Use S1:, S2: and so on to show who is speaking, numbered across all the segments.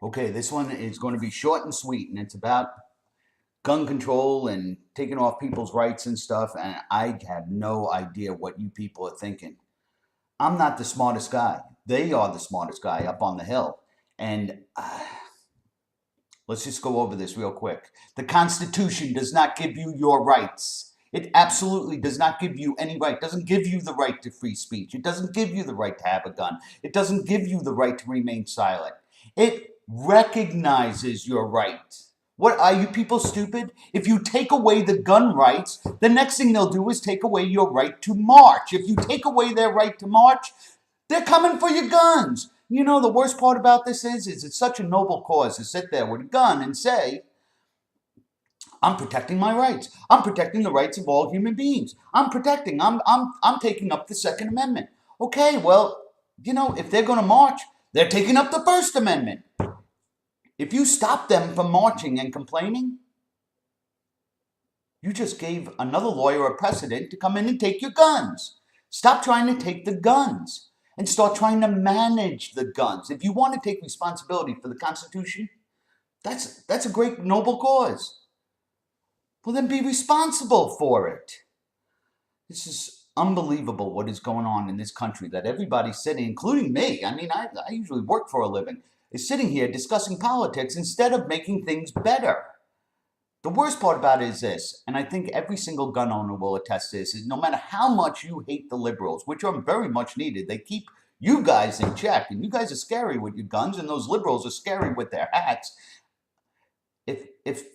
S1: Okay, this one is going to be short and sweet, and it's about gun control and taking off people's rights and stuff. And I have no idea what you people are thinking. I'm not the smartest guy. They are the smartest guy up on the hill. And let's just go over this real quick. The Constitution does not give you your rights. It absolutely does not give you any right. It doesn't give you the right to free speech. It doesn't give you the right to have a gun. It doesn't give you the right to remain silent. It recognizes your right. What, are you people stupid? If you take away the gun rights, the next thing they'll do is take away your right to march. If you take away their right to march, they're coming for your guns. You know, the worst part about this is it's such a noble cause to sit there with a gun and say, I'm protecting my rights. I'm protecting the rights of all human beings. I'm taking up the Second Amendment. Okay, well, you know, if they're going to march, they're taking up the First Amendment. If you stop them from marching and complaining, you just gave another lawyer a precedent to come in and take your guns. Stop trying to take the guns and start trying to manage the guns. If you want to take responsibility for the Constitution, that's a great noble cause. Well, then be responsible for it. This is unbelievable what is going on in this country, that everybody's sitting, including me. I mean, I usually work for a living, is sitting here discussing politics instead of making things better. The worst part about it is this, and I think every single gun owner will attest to this, is no matter how much you hate the liberals, which are very much needed, they keep you guys in check, and you guys are scary with your guns, and those liberals are scary with their hats. If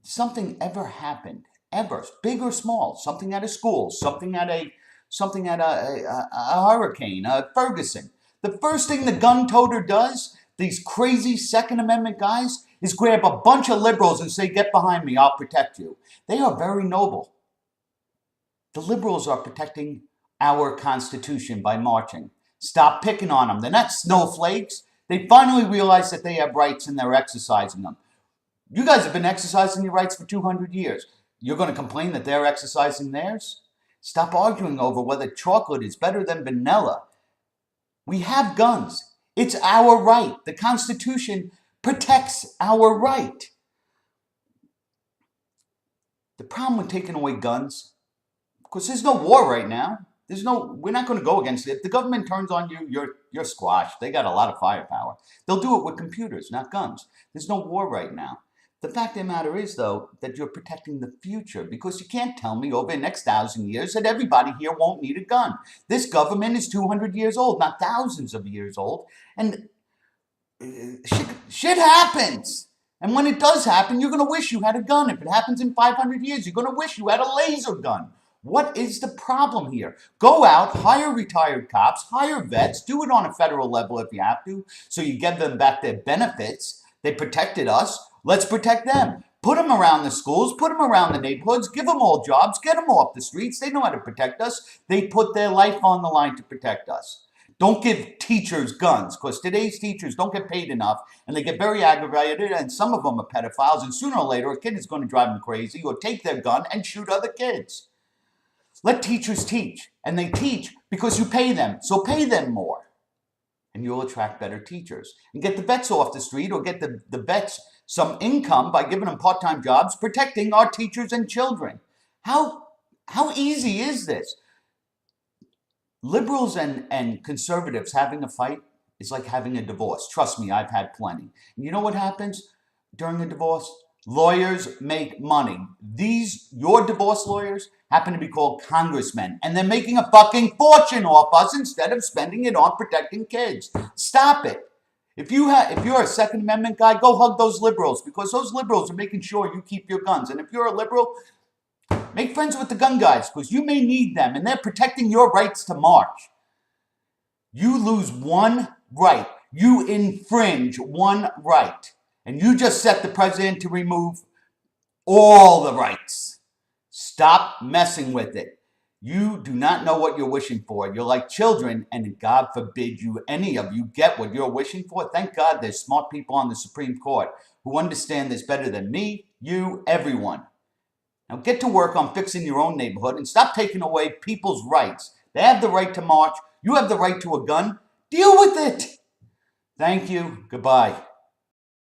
S1: something ever happened, ever, big or small, something at a school, something at a hurricane, Ferguson, the first thing the gun toter does, these crazy Second Amendment guys, is grab a bunch of liberals and say, get behind me, I'll protect you. They are very noble. The liberals are protecting our Constitution by marching. Stop picking on them. They're not snowflakes. They finally realize that they have rights and they're exercising them. You guys have been exercising your rights for 200 years. You're going to complain that they're exercising theirs? Stop arguing over whether chocolate is better than vanilla. We have guns. It's our right. The Constitution protects our right. The problem with taking away guns, of course, there's no war right now. We're not going to go against it. If the government turns on you, you're squashed. They got a lot of firepower. They'll do it with computers, not guns. There's no war right now. The fact of the matter is, though, that you're protecting the future, because you can't tell me over the next 1,000 years that everybody here won't need a gun. This government is 200 years old, not thousands of years old. And shit happens. And when it does happen, you're going to wish you had a gun. If it happens in 500 years, you're going to wish you had a laser gun. What is the problem here? Go out, hire retired cops, hire vets, do it on a federal level if you have to, so you give them back their benefits. They protected us. Let's protect them. Put them around the schools, put them around the neighborhoods, give them all jobs, get them off the streets. They know how to protect us. They put their life on the line to protect us. Don't give teachers guns, because today's teachers don't get paid enough, and they get very aggravated, and some of them are pedophiles, and sooner or later a kid is going to drive them crazy or take their gun and shoot other kids. Let teachers teach, and they teach because you pay them, so pay them more. And you'll attract better teachers. And get the vets off the street, or get the vets some income by giving them part-time jobs, protecting our teachers and children. How easy is this? Liberals and conservatives having a fight is like having a divorce. Trust me, I've had plenty. And you know what happens during a divorce? Lawyers make money. Your divorce lawyers happen to be called congressmen, and they're making a fucking fortune off us instead of spending it on protecting kids. Stop it. If you're a Second Amendment guy, go hug those liberals, because those liberals are making sure you keep your guns. And if you're a liberal, make friends with the gun guys, because you may need them, and they're protecting your rights to march. You lose one right. You infringe one right. And you just set the president to remove all the rights. Stop messing with it. You do not know what you're wishing for. You're like children, and God forbid any of you get what you're wishing for. Thank God there's smart people on the Supreme Court who understand this better than me, you, everyone. Now get to work on fixing your own neighborhood and stop taking away people's rights. They have the right to march. You have the right to a gun. Deal with it. Thank you. Goodbye.